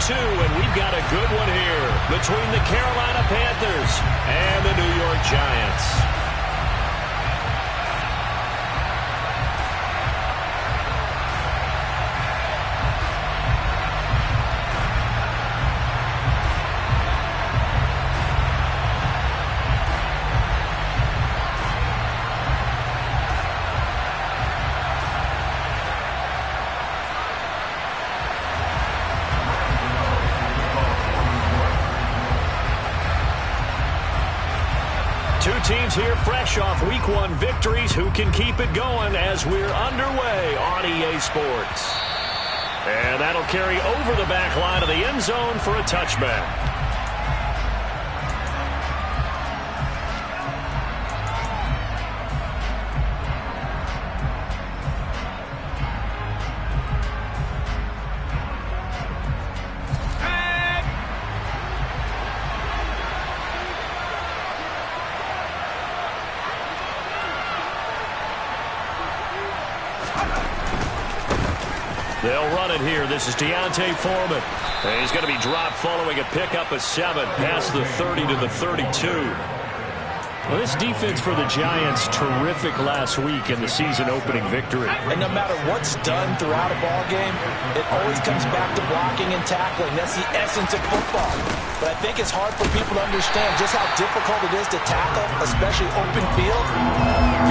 2, and we've got a good one here between the Carolina Panthers and the New York Giants. Two teams here fresh off Week 1 victories. Who can keep it going as we're underway on EA Sports? And that'll carry over the back line of the end zone for a touchback. They'll run it here. This is D'Onta Foreman. And he's going to be dropped following a pickup of 7 past the 30 to the 32. Well, this defense for the Giants, terrific last week in the season-opening victory. And no matter what's done throughout a ball game, it always comes back to blocking and tackling. That's the essence of football. But I think it's hard for people to understand just how difficult it is to tackle, especially open field.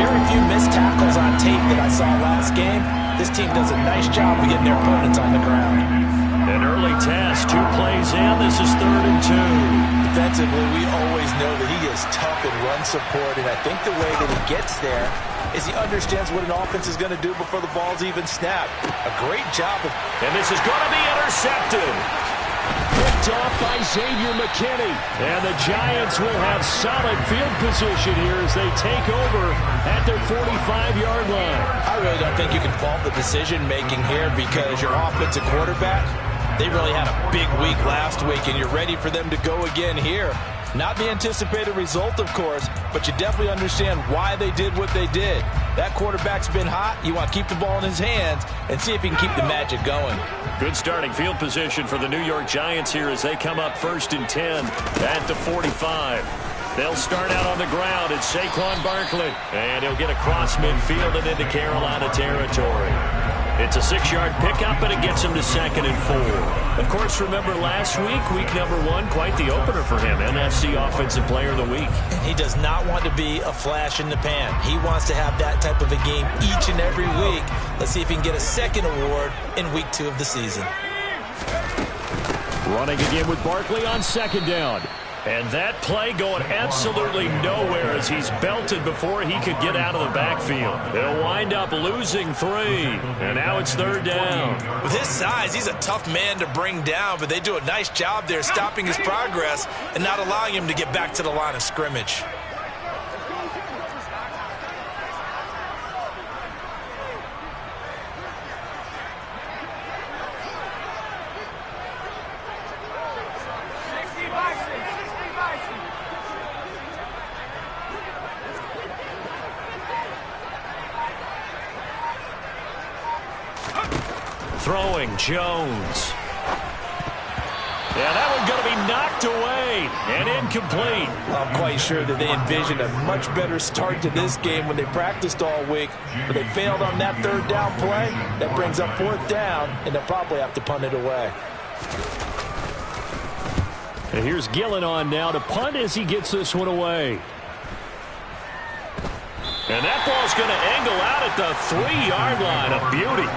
Very few missed tackles on tape that I saw last game. This team does a nice job of getting their opponents on the ground. An early task, 2 plays in. This is 3rd and 2. Defensively, we always know that he is tough in run support, and I think the way that he gets there is he understands what an offense is going to do before the ball's even snapped. A great job of... And this is going to be intercepted. Picked off by Xavier McKinney. And the Giants will have solid field position here as they take over at their 45-yard line. I really don't think you can fault the decision-making here because your offensive quarterback, they really had a big week last week, and you're ready for them to go again here. Not the anticipated result, of course, but you definitely understand why they did what they did. That quarterback's been hot. You want to keep the ball in his hands and see if he can keep the magic going. Good starting field position for the New York Giants here as they come up 1st and 10 at the 45. They'll start out on the ground. It's Saquon Barkley, and he'll get across midfield and into Carolina territory. It's a 6-yard pickup, and it gets him to 2nd and 4. Of course, remember last week, week number 1, quite the opener for him, NFC Offensive Player of the Week. He does not want to be a flash in the pan. He wants to have that type of a game each and every week. Let's see if he can get a second award in week 2 of the season. Running again with Barkley on 2nd down. And that play going absolutely nowhere as he's belted before he could get out of the backfield. They'll wind up losing 3. And now it's 3rd down. With his size, he's a tough man to bring down, but they do a nice job there stopping his progress and not allowing him to get back to the line of scrimmage. Throwing Jones. Yeah, that one's going to be knocked away and incomplete. I'm quite sure that they envisioned a much better start to this game when they practiced all week, but they failed on that 3rd down play. That brings up 4th down, and they'll probably have to punt it away. And here's Gillen on now to punt as he gets this one away. And that ball's going to angle out at the 3-yard line. A beauty.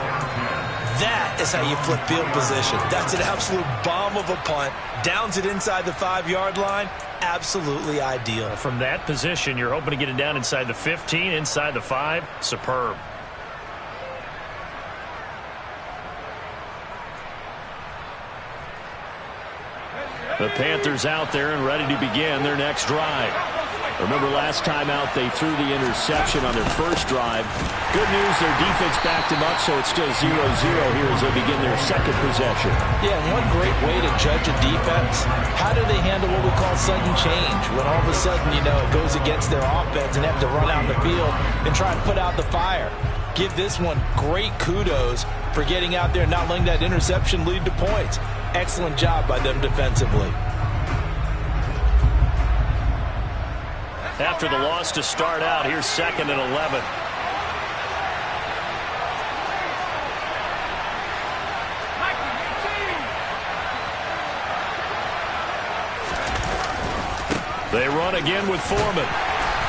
That is how you flip field position. That's an absolute bomb of a punt. Downs it inside the 5-yard line. Absolutely ideal. From that position, you're hoping to get it down inside the 15, inside the 5. Superb. The Panthers out there and ready to begin their next drive. Remember last time out they threw the interception on their first drive. Good news, their defense backed them up, so it's still 0-0 here as they begin their second possession. Yeah, one great way to judge a defense, how do they handle what we call sudden change? When all of a sudden, it goes against their offense and have to run out in the field and try and put out the fire. Give this one great kudos for getting out there and not letting that interception lead to points. Excellent job by them defensively. After the loss to start out, here's 2nd and 11. They run again with Foreman.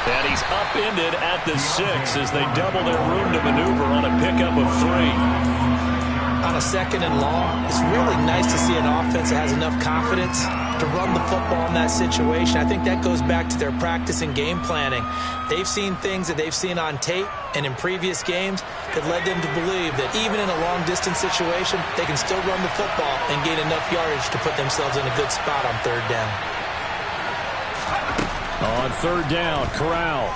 And he's upended at the 6 as they double their room to maneuver on a pickup of 3. On a 2nd and long, it's really nice to see an offense that has enough confidence to run the football in that situation. I think that goes back to their practice and game planning. They've seen things that they've seen on tape and in previous games that led them to believe that even in a long-distance situation, they can still run the football and gain enough yardage to put themselves in a good spot on 3rd down. On 3rd down, Corral.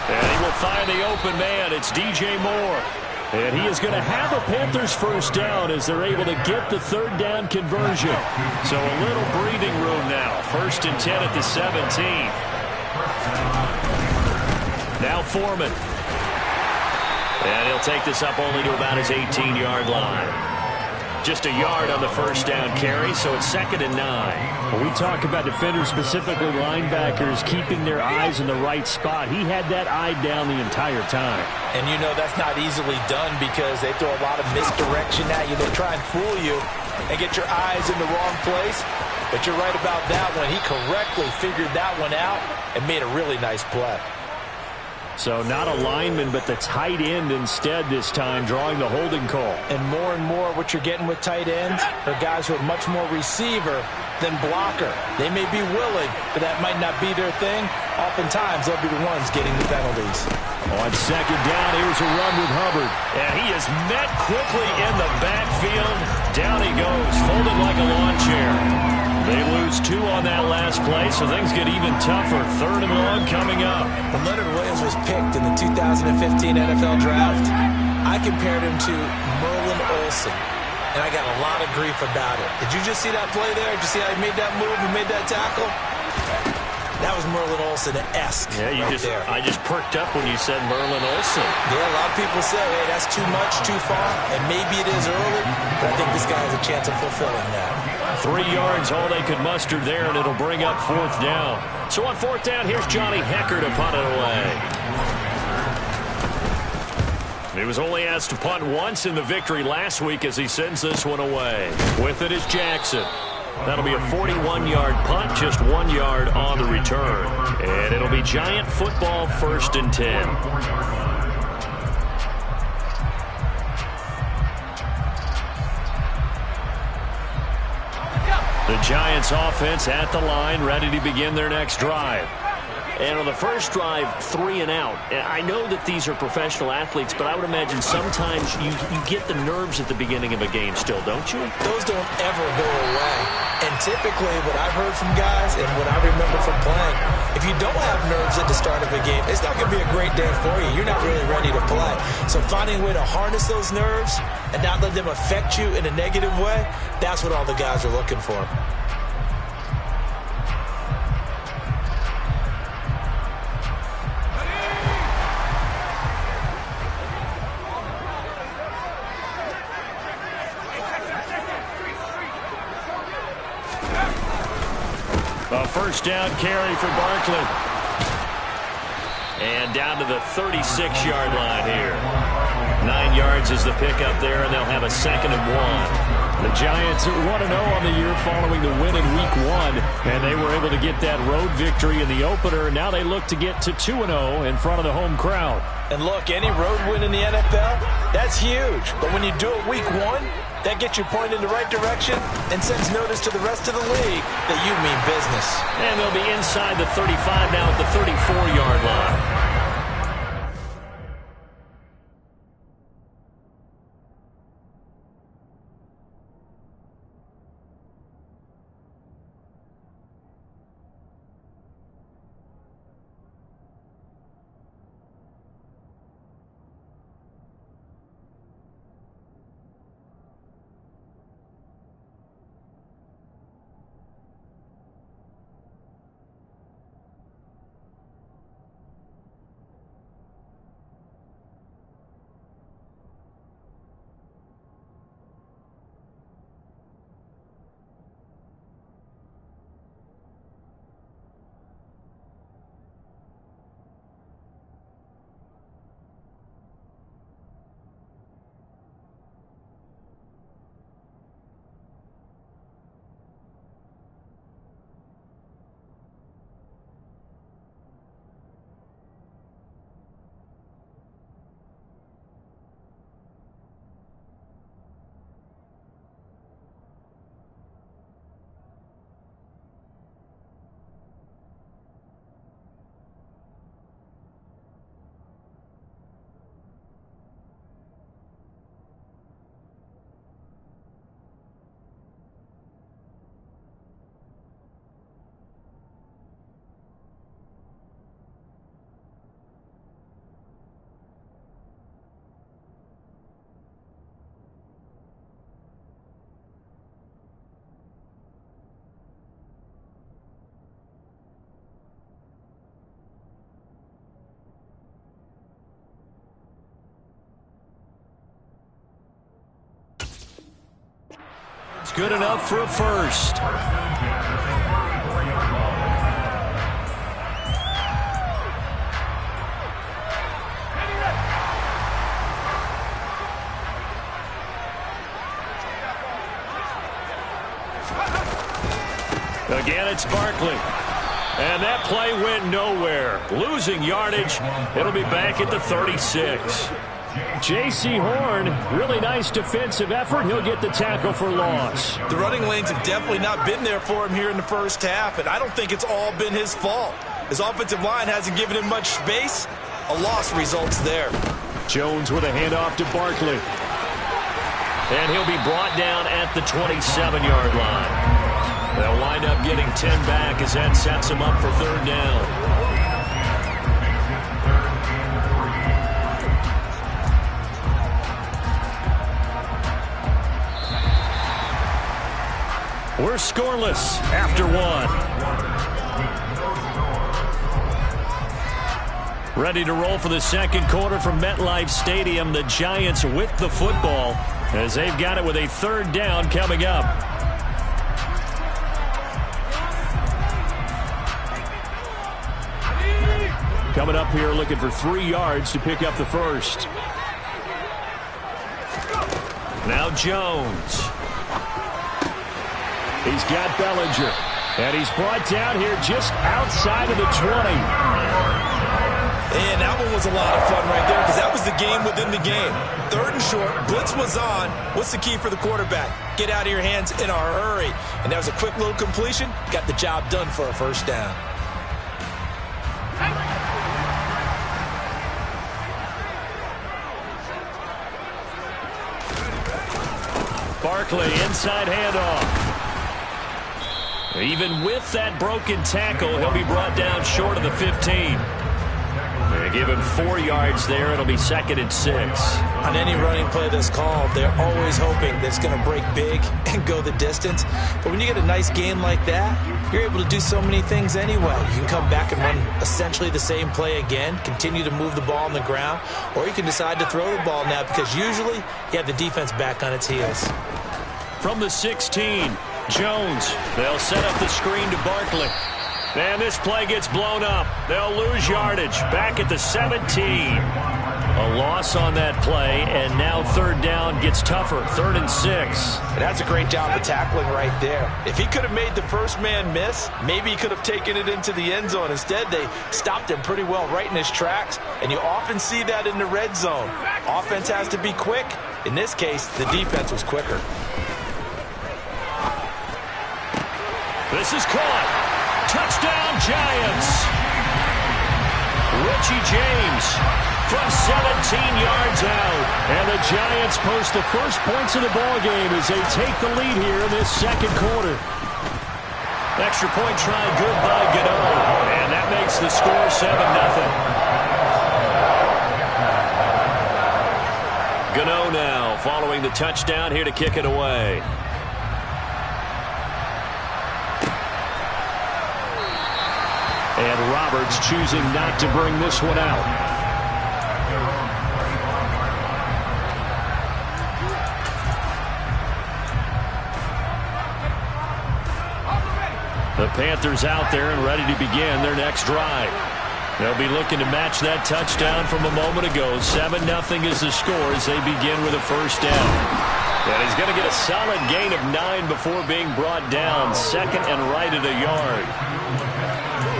And he will find the open man. It's DJ Moore. And he is going to have a Panthers 1st down as they're able to get the 3rd down conversion. So a little breathing room now. 1st and 10 at the 17. Now Foreman. And he'll take this up only to about his 18-yard line. Just a yard on the 1st down carry, so it's 2nd and 9. When we talk about defenders, specifically linebackers, keeping their eyes in the right spot, he had that eye down the entire time. And you know that's not easily done because they throw a lot of misdirection at you. They try and fool you and get your eyes in the wrong place. But you're right about that one. He correctly figured that one out and made a really nice play. So not a lineman, but the tight end instead this time, drawing the holding call. And more what you're getting with tight ends are guys who are much more receiver than blocker. They may be willing, but that might not be their thing. Oftentimes, they'll be the ones getting the penalties. On 2nd down, here's a run with Hubbard. And he is met quickly in the backfield. Down he goes, folded like a lawn chair. They lose 2 on that last play, so things get even tougher. 3rd and long coming up. When Leonard Williams was picked in the 2015 NFL Draft, I compared him to Merlin Olsen, and I got a lot of grief about it. Did you just see that play there? Did you see how he made that move and made that tackle? That was Merlin Olsen-esque. Yeah, I just perked up when you said Merlin Olsen. Yeah, a lot of people say, hey, that's too much, too far, and maybe it is early, but I think this guy has a chance of fulfilling that. 3 yards, all they could muster there, and it'll bring up 4th down. So on 4th down, here's Johnny Hekker to punt it away. He was only asked to punt once in the victory last week as he sends this one away. With it is Jackson. That'll be a 41-yard punt, just 1 yard on the return. And it'll be Giant football, 1st and 10. The Giants offense at the line, ready to begin their next drive. And on the first drive, 3 and out. I know that these are professional athletes, but I would imagine sometimes you get the nerves at the beginning of a game still, don't you? Those don't ever go away. And typically what I've heard from guys and what I remember from playing, if you don't have nerves at the start of a game, it's not going to be a great day for you. You're not really ready to play. So finding a way to harness those nerves and not let them affect you in a negative way, that's what all the guys are looking for. A 1st down carry for Barkley. And down to the 36-yard line here. 9 yards is the pickup there, and they'll have a 2nd and 1. The Giants 1-0 on the year following the win in Week 1, and they were able to get that road victory in the opener. Now they look to get to 2-0 in front of the home crowd. And look, any road win in the NFL, that's huge. But when you do it Week 1, that gets you pointed in the right direction and sends notice to the rest of the league that you mean business. And they'll be inside the 35 now at the 34-yard line. That's good enough for a first. Again, it's Barkley. And that play went nowhere. Losing yardage. It'll be back at the 36. J.C. Horn, really nice defensive effort. He'll get the tackle for loss. The running lanes have definitely not been there for him here in the first half, and I don't think it's all been his fault. His offensive line hasn't given him much space. A loss results there. Jones with a handoff to Barkley. And he'll be brought down at the 27-yard line. They'll wind up getting 10 back as that sets him up for third down. We're scoreless after one. Ready to roll for the second quarter from MetLife Stadium. The Giants with the football as they've got it with a third down coming up. Coming up here looking for 3 yards to pick up the first. Now Jones. He's got Bellinger. And he's brought down here just outside of the 20. And that one was a lot of fun right there because that was the game within the game. Third and short, blitz was on. What's the key for the quarterback? Get out of your hands in a hurry. And that was a quick little completion. Got the job done for a first down. Barkley, inside handoff. Even with that broken tackle, he'll be brought down short of the 15. They give him 4 yards there. It'll be 2nd and 6. On any running play that's called, they're always hoping that it's going to break big and go the distance. But when you get a nice game like that, you're able to do so many things anyway. You can come back and run essentially the same play again, continue to move the ball on the ground, or you can decide to throw the ball now because usually you have the defense back on its heels. From the 16, Jones. They'll set up the screen to Barkley. And this play gets blown up. They'll lose yardage. Back at the 17. A loss on that play, and now third down gets tougher. 3rd and 6. And that's a great job of tackling right there. If he could have made the first man miss, maybe he could have taken it into the end zone. Instead, they stopped him pretty well right in his tracks, and you often see that in the red zone. Offense has to be quick. In this case, the defense was quicker. This is caught. Touchdown, Giants. Richie James from 17 yards out. And the Giants post the first points of the ballgame as they take the lead here in this second quarter. Extra point try good by Gano. And that makes the score 7-0. Gano now following the touchdown here to kick it away. And Roberts choosing not to bring this one out. The Panthers out there and ready to begin their next drive. They'll be looking to match that touchdown from a moment ago. 7-0 is the score as they begin with a first down. And he's going to get a solid gain of 9 before being brought down. 2nd and right at a yard.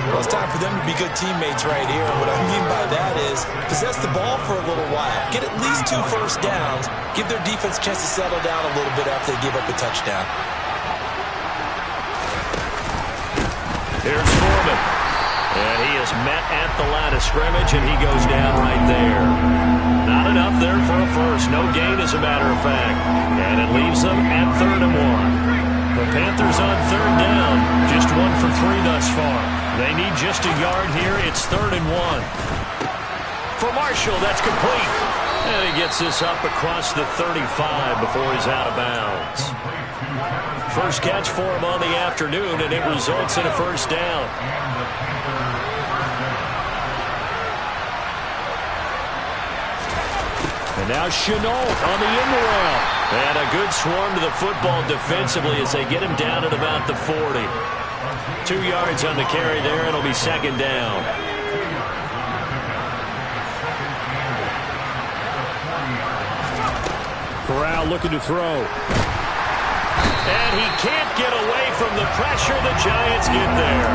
Well, it's time for them to be good teammates right here. And what I mean by that is possess the ball for a little while. Get at least 2 first downs. Give their defense a chance to settle down a little bit after they give up a touchdown. Here's Foreman. And he is met at the line of scrimmage, and he goes down right there. Not enough there for a first. No gain, as a matter of fact. And it leaves them at 3rd and 1. The Panthers on 3rd down. Just 1 for 3 thus far. They need just a yard here. It's 3rd and 1. For Marshall, that's complete. And he gets this up across the 35 before he's out of bounds. First catch for him on the afternoon, and it results in a first down. And now Shenault on the end around. And a good swarm to the football defensively as they get him down at about the 40. 2 yards on the carry there. It'll be second down. Corral looking to throw. And he can't get away from the pressure. The Giants get there.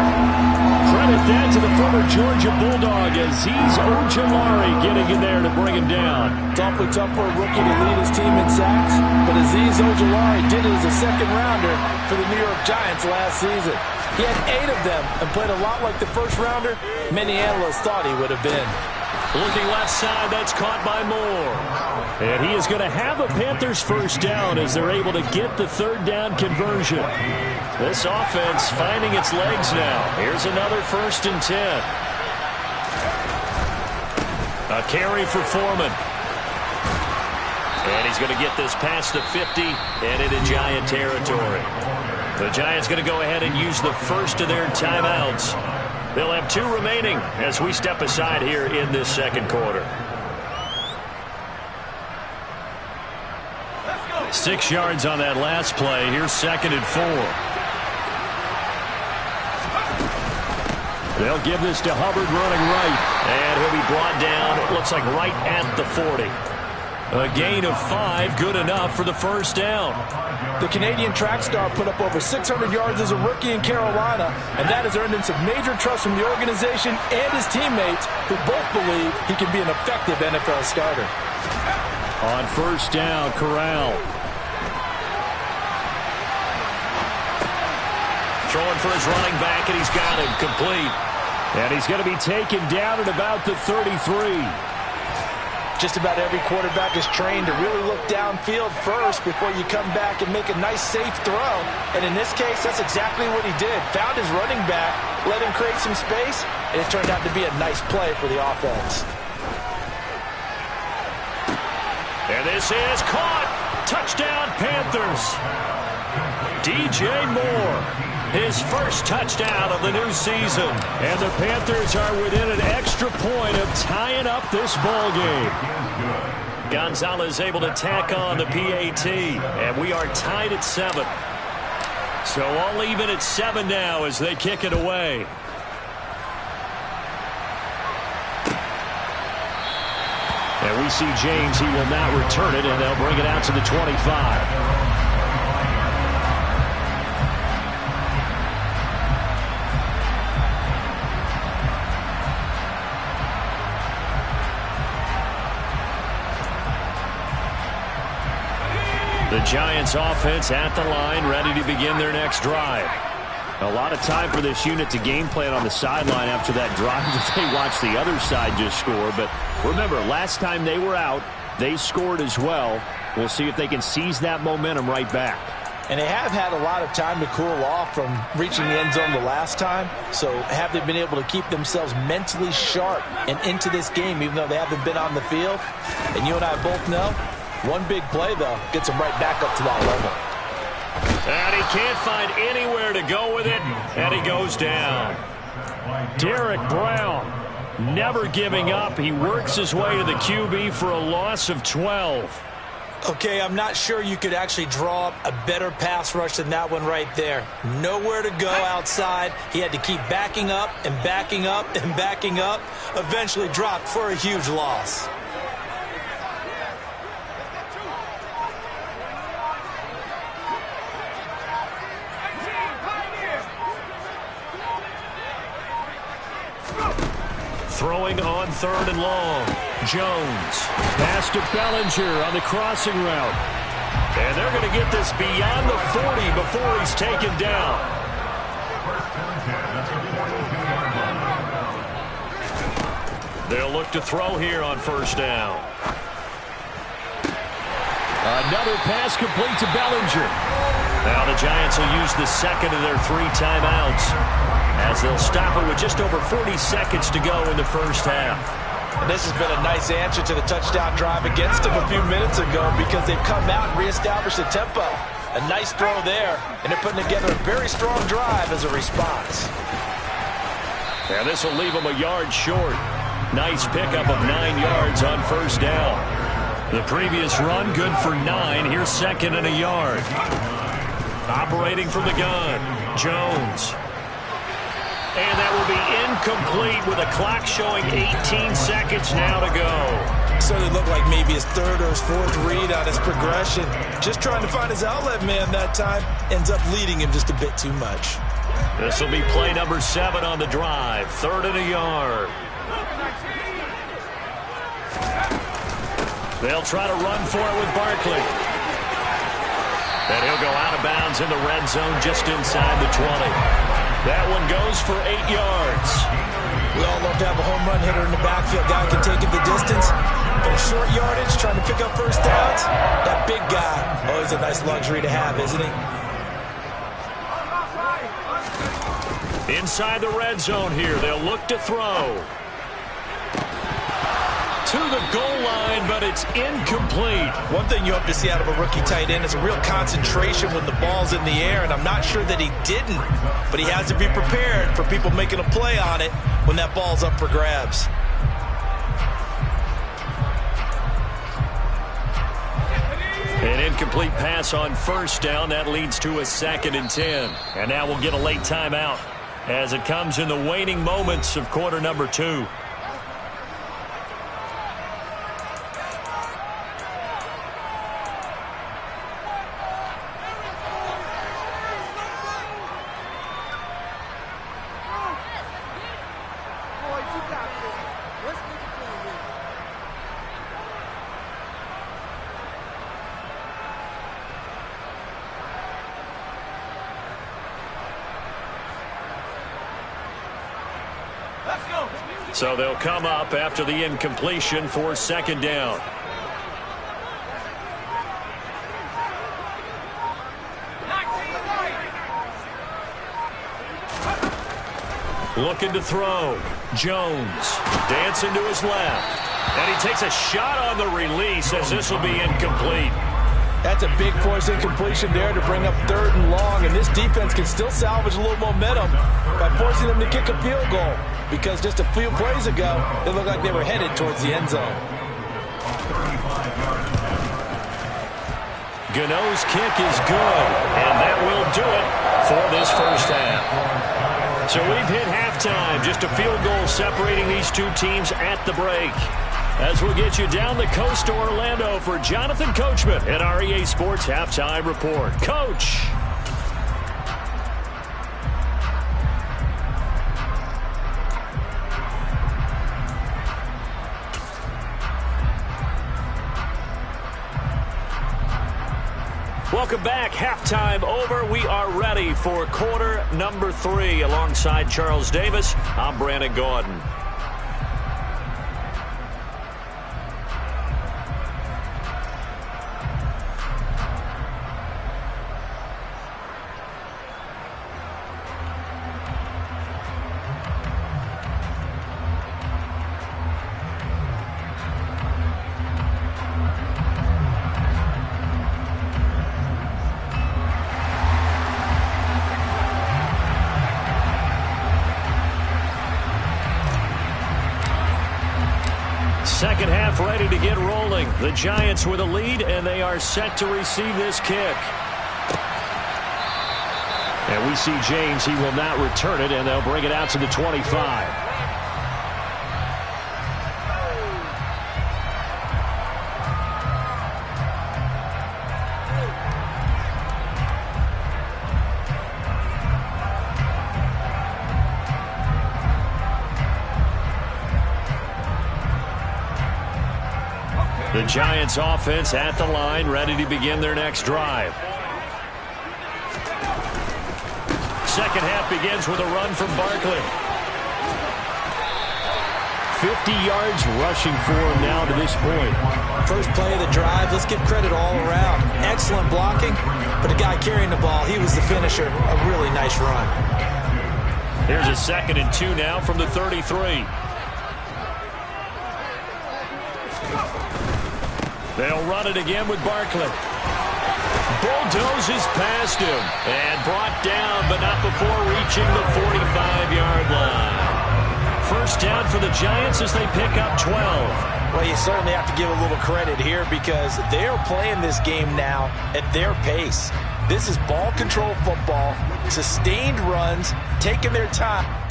Credit that to the former Georgia Bulldog, Azeez Ojulari getting in there to bring him down. It's awfully tough for a rookie to lead his team in sacks, but Azeez Ojulari did it as a second-rounder for the New York Giants last season. He had 8 of them and played a lot like the first-rounder many analysts thought he would have been. Looking left side, that's caught by Moore. And he is going to have a Panthers first down as they're able to get the third down conversion. This offense finding its legs now. Here's another 1st and 10. A carry for Foreman. And he's going to get this past the 50 and into Giant territory. The Giants going to go ahead and use the first of their timeouts. They'll have 2 remaining as we step aside here in this second quarter. 6 yards on that last play. Here's 2nd and 4. They'll give this to Hubbard running right. And he'll be brought down, it looks like right at the 40. A gain of 5, good enough for the first down. The Canadian track star put up over 600 yards as a rookie in Carolina, and that has earned him some major trust from the organization and his teammates, who both believe he can be an effective NFL starter. On first down, Corral. Throwing for his running back, and he's got him complete. And he's going to be taken down at about the 33. Just about every quarterback is trained to really look downfield first before you come back and make a nice, safe throw. And in this case, that's exactly what he did. Found his running back, let him create some space, and it turned out to be a nice play for the offense. And this is caught. Touchdown, Panthers. DJ Moore. His first touchdown of the new season. And the Panthers are within an extra point of tying up this ball game. Gonzalez able to tack on the PAT. And we are tied at 7. So all even at 7 now as they kick it away. And we see James. He will not return it, and they'll bring it out to the 25. The Giants offense at the line, ready to begin their next drive. A lot of time for this unit to game plan on the sideline after that drive that they watched the other side just score. But remember, last time they were out, they scored as well. We'll see if they can seize that momentum right back. And they have had a lot of time to cool off from reaching the end zone the last time. So have they been able to keep themselves mentally sharp and into this game, even though they haven't been on the field? And you and I both know, one big play, though, gets them right back up to that level. And he can't find anywhere to go with it, and he goes down. Derek Brown, never giving up. He works his way to the QB for a loss of 12. Okay, I'm not sure you could actually draw up a better pass rush than that one right there. Nowhere to go outside. He had to keep backing up and backing up and backing up. Eventually dropped for a huge loss. Throwing on 3rd and long. Jones. Pass to Bellinger on the crossing route. And they're going to get this beyond the 40 before he's taken down. They'll look to throw here on first down. Another pass complete to Bellinger. Now the Giants will use the second of their 3 timeouts, as they'll stop it with just over 40 seconds to go in the first half. And this has been a nice answer to the touchdown drive against them a few minutes ago, because they've come out and reestablished the tempo. A nice throw there, and they're putting together a very strong drive as a response. And this will leave them a yard short. Nice pickup of 9 yards on first down. The previous run, good for 9. Here's second and a yard. Operating from the gun, Jones. And that will be incomplete with a clock showing 18 seconds now to go. So it looked like maybe his third or his fourth read on his progression. Just trying to find his outlet man that time. Ends up leading him just a bit too much. This will be play number 7 on the drive. Third and a yard. They'll try to run for it with Barkley. And he'll go out of bounds in the red zone just inside the 20. That one goes for 8 yards. We all love to have a home run hitter in the backfield. Guy can take it the distance. But a short yardage, trying to pick up first downs. That big guy, always a nice luxury to have, isn't he? Inside the red zone here, they'll look to throw. To the goal line, but it's incomplete. One thing you hope to see out of a rookie tight end is a real concentration when the ball's in the air, and I'm not sure that he didn't, but he has to be prepared for people making a play on it when that ball's up for grabs. An incomplete pass on first down. That leads to a 2nd and 10. And now we'll get a late timeout as it comes in the waning moments of quarter number 2. So they'll come up after the incompletion for 2nd down. Looking to throw. Jones dancing to his left. And he takes a shot on the release as this will be incomplete. That's a big force incompletion there to bring up 3rd and long, and this defense can still salvage a little momentum by forcing them to kick a field goal, because just a few plays ago, it looked like they were headed towards the end zone. Gano's kick is good, and that will do it for this first half. So we've hit halftime, just a field goal separating these two teams at the break. As we'll get you down the coast to Orlando for Jonathan Coachman at our EA Sports Halftime Report. Coach. Welcome back. Halftime over. We are ready for quarter number 3. Alongside Charles Davis, I'm Brandon Gaudin. Second half ready to get rolling. The Giants with a lead, and they are set to receive this kick. And we see James. He will not return it, and they'll bring it out to the 25. The Giants offense at the line, ready to begin their next drive. Second half begins with a run from Barkley. 50 yards rushing for him now to this point. First play of the drive, let's give credit all around. Excellent blocking, but the guy carrying the ball, he was the finisher. A really nice run. Here's a 2nd and 2 now from the 33. They'll run it again with Barkley. Bulldozes past him and brought down, but not before reaching the 45-yard line. first down for the Giants as they pick up 12. Well, you certainly have to give a little credit here because they're playing this game now at their pace. This is ball control football, sustained runs, taking their time.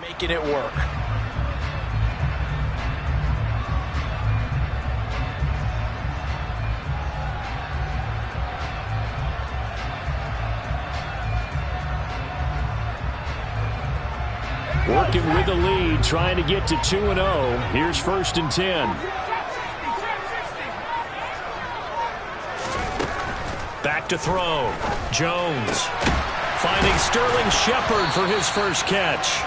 Making it work. Working with the lead, trying to get to 2-0. Here's 1st and 10. Back to throw. Jones finding Sterling Shepard for his first catch.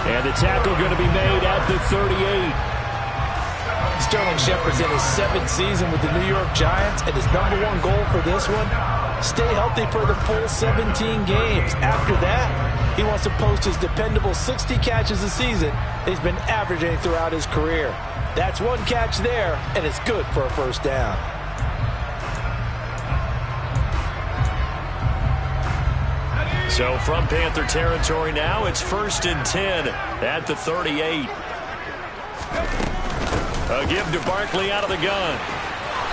And the tackle going to be made at the 38. Sterling Shepard's in his 7th season with the New York Giants, and his #1 goal for this one, stay healthy for the full 17 games. After that, he wants to post his dependable 60 catches a season he's been averaging throughout his career. That's 1 catch there, and it's good for a first down. So from Panther territory now, it's 1st and 10 at the 38. A give to Barkley out of the gun.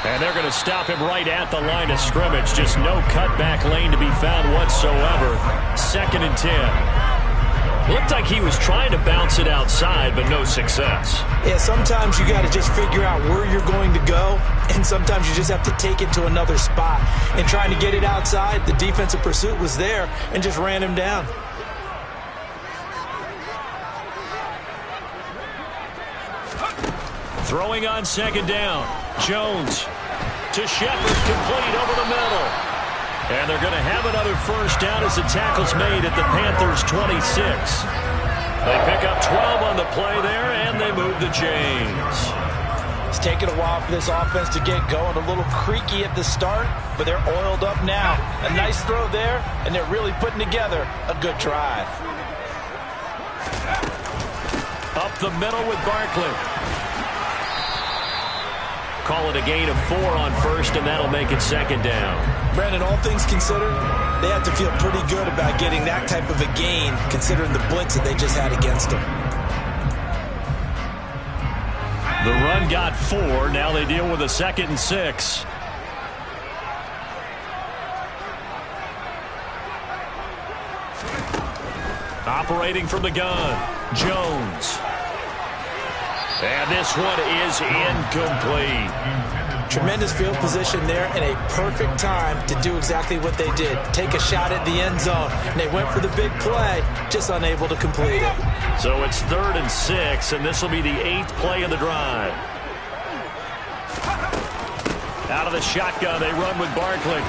And they're going to stop him right at the line of scrimmage. Just no cutback lane to be found whatsoever. 2nd and 10. Looked like he was trying to bounce it outside, but no success. Yeah, sometimes you got to just figure out where you're going to go, and sometimes you just have to take it to another spot. And trying to get it outside, the defensive pursuit was there and just ran him down. Throwing on 2nd down. Jones to Shepard, complete over the middle. And they're going to have another first down as the tackle's made at the Panthers' 26. They pick up 12 on the play there, and they move the chains. It's taken a while for this offense to get going. A little creaky at the start, but they're oiled up now. A nice throw there, and they're really putting together a good drive. Up the middle with Barkley. Call it a gain of 4 on 1st, and that'll make it 2nd down. Brandon, all things considered, they have to feel pretty good about getting that type of a gain, considering the blitz that they just had against them. The run got 4. Now they deal with a 2nd and 6. Operating from the gun, Jones. And this one is incomplete. Tremendous field position there and a perfect time to do exactly what they did. Take a shot at the end zone. And they went for the big play, just unable to complete it. So it's 3rd and 6, and this will be the 8th play of the drive. Out of the shotgun, they run with Barkley.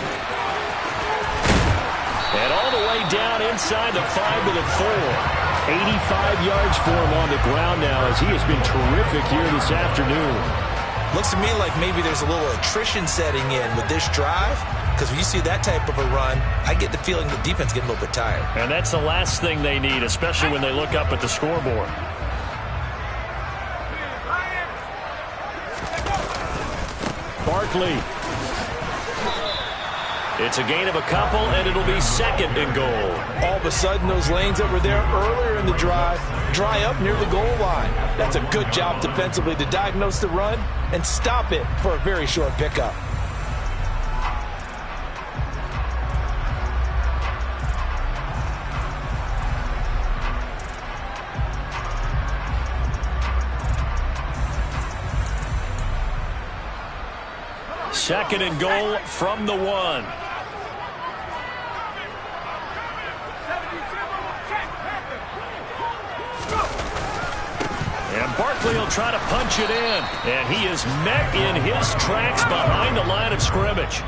And all the way down inside the 5 to the 4. 85 yards for him on the ground now as he has been terrific here this afternoon. Looks to me like maybe there's a little attrition setting in with this drive, because when you see that type of a run, I get the feeling the defense getting a little bit tired. And that's the last thing they need, especially when they look up at the scoreboard. Barkley. It's a gain of a couple, and it'll be 2nd and goal. All of a sudden, those lanes that were there earlier in the drive dry up near the goal line. That's a good job defensively to diagnose the run and stop it for a very short pickup. Second and goal from the 1. And Barkley will try to punch it in. And he is met in his tracks behind the line of scrimmage.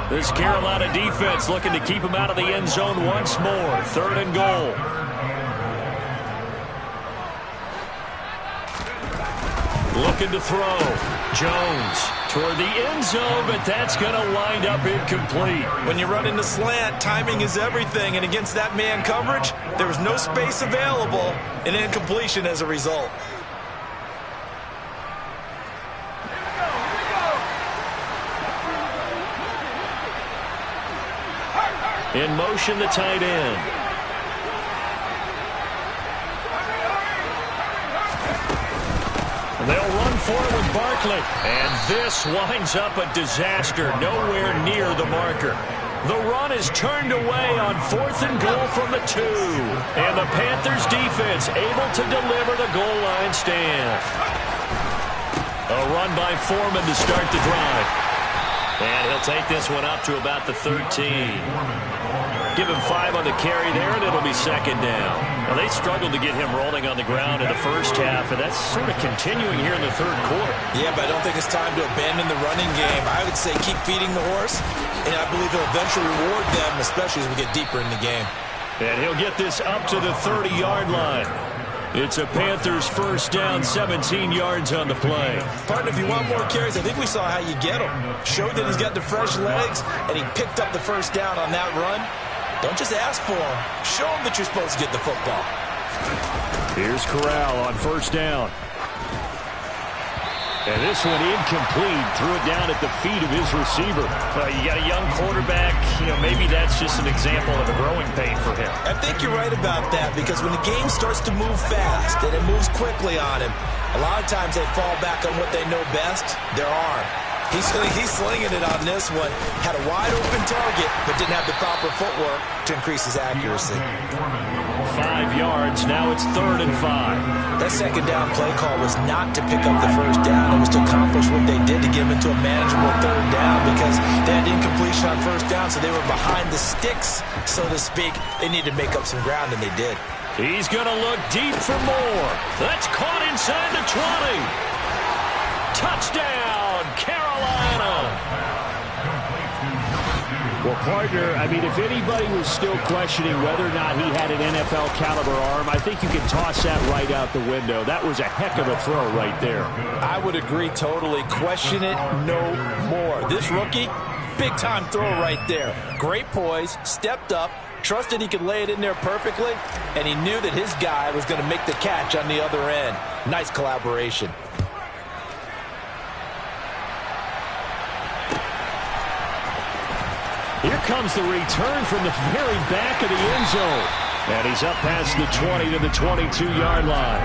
This Carolina defense looking to keep him out of the end zone once more. 3rd and goal. Looking to throw. Jones toward the end zone, but that's going to wind up incomplete. When you run into slant, timing is everything, and against that man coverage, there was no space available, and incompletion as a result. In motion, the tight end. They'll run for it with Barkley. And this winds up a disaster, nowhere near the marker. The run is turned away on 4th and goal from the 2. And the Panthers defense able to deliver the goal line stand. A run by Foreman to start the drive. And he'll take this one up to about the 13. Give him 5 on the carry there, and it'll be 2nd down. Now, they struggled to get him rolling on the ground in the first half, and that's sort of continuing here in the 3rd quarter. Yeah, but I don't think it's time to abandon the running game. I would say keep feeding the horse, and I believe he'll eventually reward them, especially as we get deeper in the game. And he'll get this up to the 30-yard line. It's a Panthers 1st down, 17 yards on the play. Partner, if you want more carries, I think we saw how you get them. Showed that he's got the fresh legs, and he picked up the 1st down on that run. Don't just ask for him. Show him that you're supposed to get the football. Here's Corral on 1st down. And this one incomplete. Threw it down at the feet of his receiver. You got a young quarterback. Maybe that's just an example of a growing pain for him. I think you're right about that, because when the game starts to move fast and it moves quickly on him, a lot of times they fall back on what they know best, their arm. He's slinging it on this one. Had a wide-open target, but didn't have the proper footwork to increase his accuracy. 5 yards. Now it's 3rd and 5. That 2nd down play call was not to pick up the 1st down. It was to accomplish what they did to get him into a manageable 3rd down, because they had incompletion on 1st down, so they were behind the sticks, so to speak. They needed to make up some ground, and they did. He's going to look deep for more. That's caught inside the 20. Touchdown, Carolina. Well, partner, I mean, if anybody was still questioning whether or not he had an NFL caliber arm, I think you can toss that right out the window. That was a heck of a throw right there. I would agree totally. Question it no more. This rookie, big-time throw right there. Great poise, stepped up, trusted he could lay it in there perfectly, and he knew that his guy was going to make the catch on the other end. Nice collaboration. Here comes the return from the very back of the end zone. And he's up past the 20 to the 22-yard line.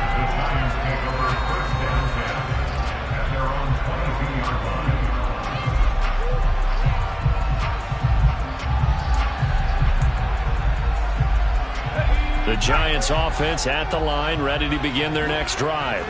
The Giants offense at the line, ready to begin their next drive.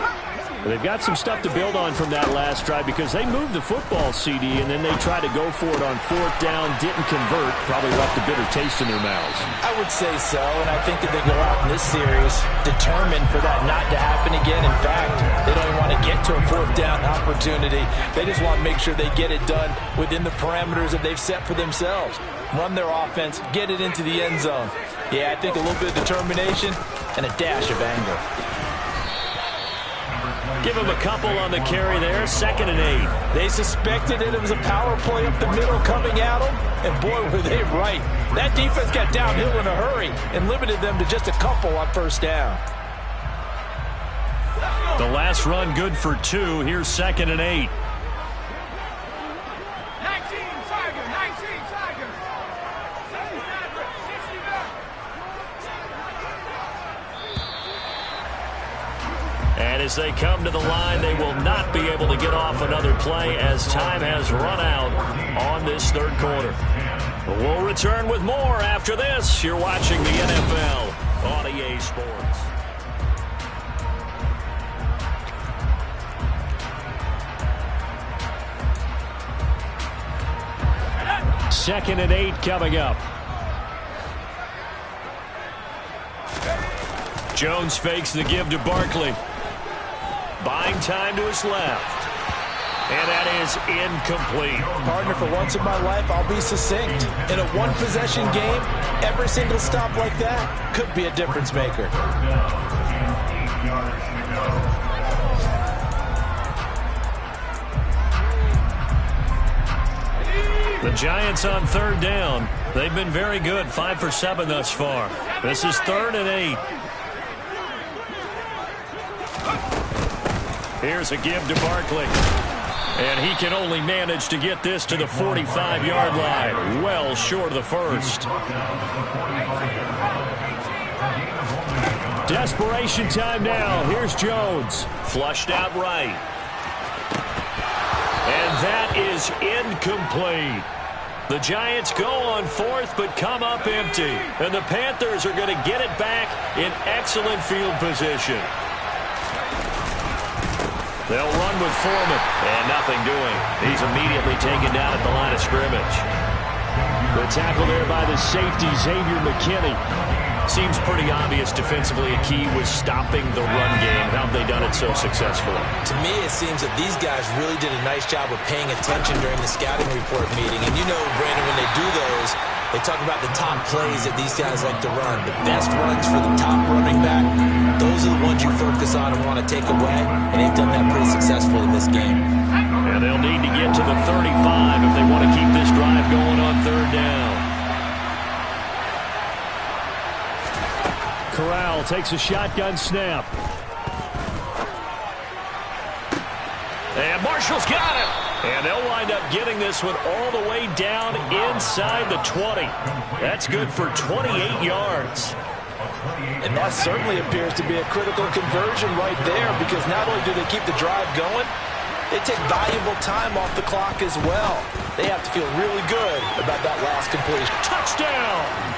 They've got some stuff to build on from that last drive, because they moved the football, CD, and then they tried to go for it on 4th down, didn't convert, probably left a bitter taste in their mouths. I would say so, and I think that they go out in this series determined for that not to happen again. In fact, they don't even want to get to a 4th down opportunity. They just want to make sure they get it done within the parameters that they've set for themselves. Run their offense, get it into the end zone. Yeah, I think a little bit of determination and a dash of anger. Give him a couple on the carry there. 2nd and 8. They suspected it was a power play up the middle coming at them, and boy, were they right. That defense got downhill in a hurry and limited them to just a couple on 1st down. The last run good for 2. Here's 2nd and 8. And as they come to the line, they will not be able to get off another play as time has run out on this 3rd quarter. We'll return with more after this. You're watching the NFL on EA Sports. Second and 8 coming up. Jones fakes the give to Barkley. Buying time to his left. And that is incomplete. Partner, for once in my life, I'll be succinct. In a one-possession game, every single stop like that could be a difference maker. Giants on third down. They've been very good, 5 for 7 thus far. This is 3rd and 8. Here's a give to Barkley. And he can only manage to get this to the 45-yard line. Well short of the first. Desperation time now. Here's Jones. Flushed out right. And that is incomplete. The Giants go on 4th but come up empty. And the Panthers are going to get it back in excellent field position. They'll run with Foreman. And nothing doing. He's immediately taken down at the line of scrimmage. The tackle there by the safety, Xavier McKinney. Seems pretty obvious defensively a key was stopping the run game. How have they done it so successfully? To me, it seems that these guys really did a nice job of paying attention during the scouting report meeting. And you know, Brandon, when they do those, they talk about the top plays that these guys like to run. The best runs for the top running back. Those are the ones you focus on and want to take away. And they've done that pretty successfully in this game. And they'll need to get to the 35 if they want to keep this drive going on 3rd down. Corral takes a shotgun snap. And Marshall's got it. And they'll wind up getting this one all the way down inside the 20. That's good for 28 yards. And that certainly appears to be a critical conversion right there, because not only do they keep the drive going, they take valuable time off the clock as well. They have to feel really good about that last completion. Touchdown!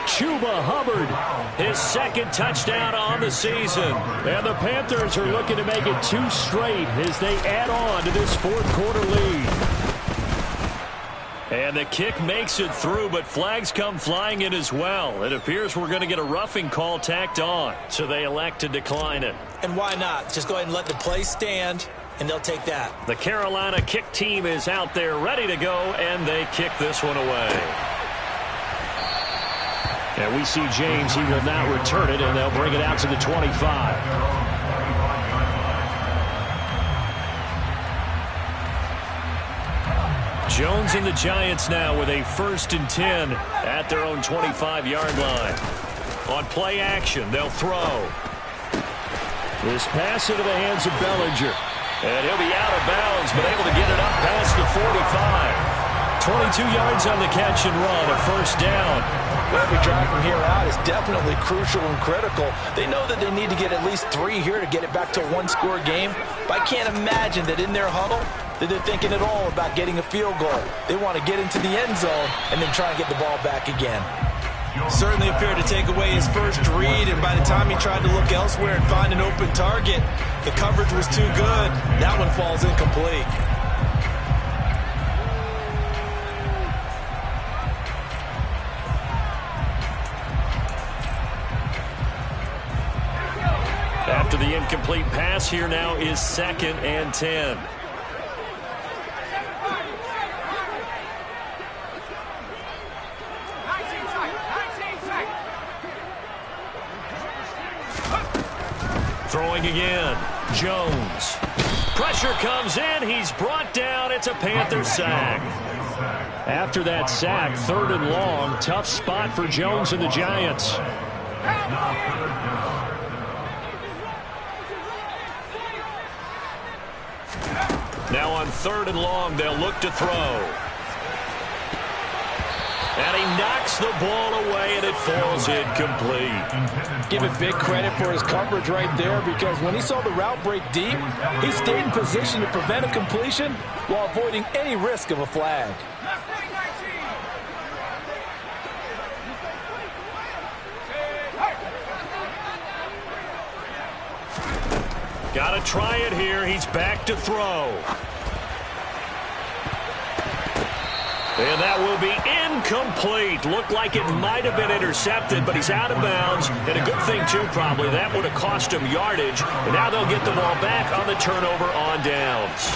Chuba Hubbard, his 2nd touchdown on the season. And the Panthers are looking to make it 2 straight as they add on to this 4th quarter lead. And the kick makes it through, but flags come flying in as well. It appears we're going to get a roughing call tacked on, so they elect to decline it. And why not? Just go ahead and let the play stand, and they'll take that. The Carolina kick team is out there ready to go, and they kick this one away. And we see James. He will not return it, and they'll bring it out to the 25. Jones and the Giants now with a 1st and 10 at their own 25-yard line. On play action, they'll throw. This pass into the hands of Bellinger. And he'll be out of bounds, but able to get it up past the 45. 22 yards on the catch and run, a 1st down. Every drive from here out is definitely crucial and critical. They know that they need to get at least 3 here to get it back to a 1-score game. But I can't imagine that in their huddle that they're thinking at all about getting a field goal. They want to get into the end zone and then try and get the ball back again. Certainly appeared to take away his first read, and by the time he tried to look elsewhere and find an open target, the coverage was too good. That one falls incomplete. After the incomplete pass, here now is 2nd and 10. Throwing again. Jones. Pressure comes in. He's brought down. It's a Panther sack. After that sack, 3rd and long. Tough spot for Jones and the Giants. Now on 3rd and long, they'll look to throw. And he knocks the ball away, and it falls incomplete. Give it big credit for his coverage right there, because when he saw the route break deep, he stayed in position to prevent a completion while avoiding any risk of a flag. Got to try it here. He's back to throw. And that will be incomplete. Looked like it might have been intercepted, but he's out of bounds. And a good thing, too, probably. That would have cost him yardage. And now they'll get the ball back on the turnover on downs.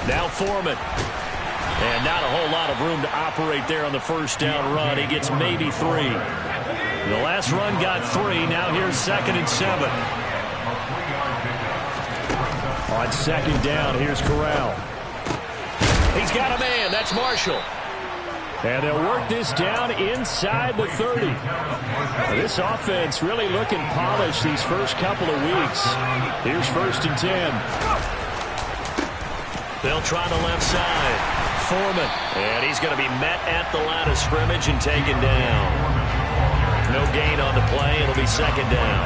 Now Foreman. And not a whole lot of room to operate there on the 1st down run. He gets maybe 3. The last run got 3. Now here's 2nd and 7. On 2nd down, here's Corral. He's got a man. That's Marshall. And they'll work this down inside the 30. This offense really looking polished these first couple of weeks. Here's 1st and 10. They'll try the left side. Foreman. And he's going to be met at the line of scrimmage and taken down. No gain on the play. It'll be 2nd down.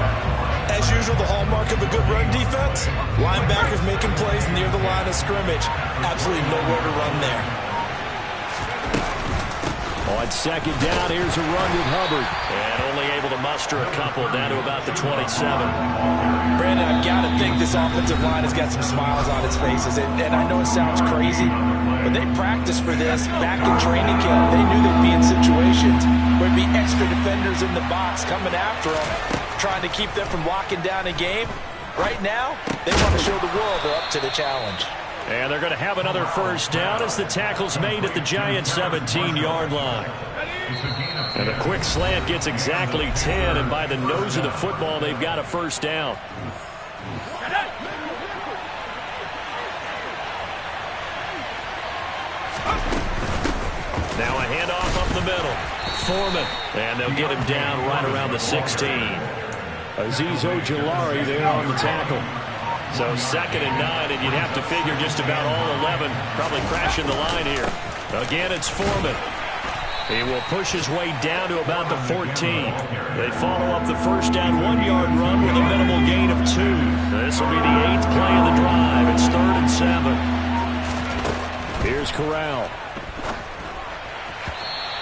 As usual, the hallmark of a good run defense, linebackers making plays near the line of scrimmage. Absolutely nowhere to run there. On 2nd down, here's a run with Hubbard. And only able to muster a couple down to about the 27. Brandon, I've got to think this offensive line has got some smiles on its faces. And I know it sounds crazy, but they practiced for this back in training camp. They knew they'd be in situations where there'd be extra defenders in the box coming after them, trying to keep them from locking down a game. Right now, they want to show the world they're up to the challenge. And they're going to have another 1st down as the tackle's made at the Giants' 17-yard line. And a quick slant gets exactly 10, and by the nose of the football, they've got a 1st down. Now a handoff up the middle. Foreman. And they'll get him down right around the 16. Azeez Ojulari there on the tackle. So 2nd and 9, and you'd have to figure just about all 11 probably crashing the line here. Again, it's Foreman. He will push his way down to about the 14. They follow up the 1st down 1-yard run with a minimal gain of 2. This will be the 8th play of the drive. It's 3rd and 7. Here's Corral.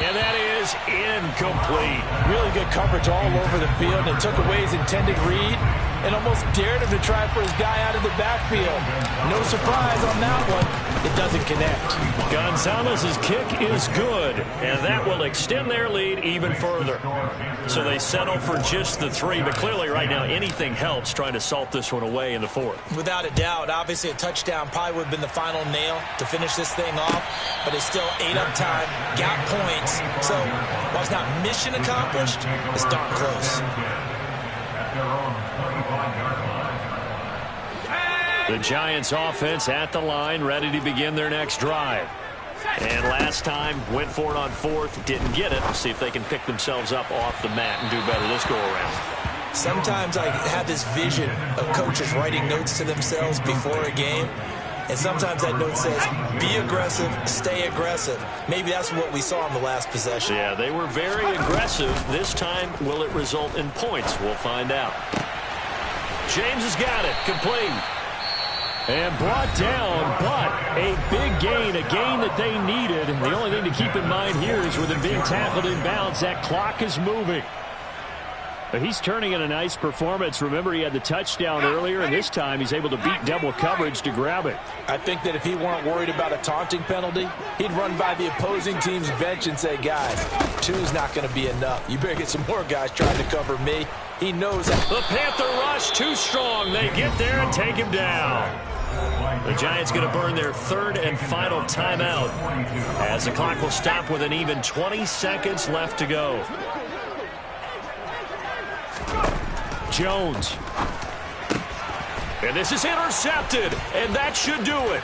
And that is incomplete. Really good coverage all over the field, and took away his intended read and almost dared him to try for his guy out of the backfield. No surprise on that one. It doesn't connect. Gonzalez's kick is good, and that will extend their lead even further. So they settle for just the 3, but clearly right now anything helps trying to salt this one away in the 4th. Without a doubt, obviously a touchdown probably would have been the final nail to finish this thing off, but it's still 8 up time, got points. So while it's not mission accomplished, it's darn close. The Giants offense at the line, ready to begin their next drive. And last time, went for it on 4th, didn't get it. We'll see if they can pick themselves up off the mat and do better this go-around. Sometimes I have this vision of coaches writing notes to themselves before a game, and sometimes that note says, be aggressive, stay aggressive. Maybe that's what we saw in the last possession. Yeah, they were very aggressive. This time, will it result in points? We'll find out. James has got it, complete. And brought down, but a big gain, a gain that they needed. And the only thing to keep in mind here is with him being tackled in bounds, that clock is moving. But he's turning in a nice performance. Remember, he had the touchdown earlier, and this time he's able to beat double coverage to grab it. I think that if he weren't worried about a taunting penalty, he'd run by the opposing team's bench and say, guys, 2's not going to be enough. You better get some more guys trying to cover me. He knows that. The Panther rush too strong. They get there and take him down. The Giants going to burn their 3rd and final timeout as the clock will stop with an even 20 seconds left to go. Jones. And this is intercepted, and that should do it.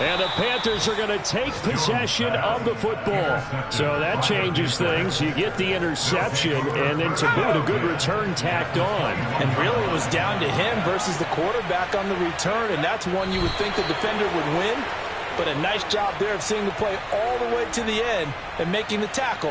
And the Panthers are going to take possession of the football. So that changes things. You get the interception, and then to boot, a good return tacked on. And really it was down to him versus the quarterback on the return, and that's one you would think the defender would win. But a nice job there of seeing the play all the way to the end and making the tackle.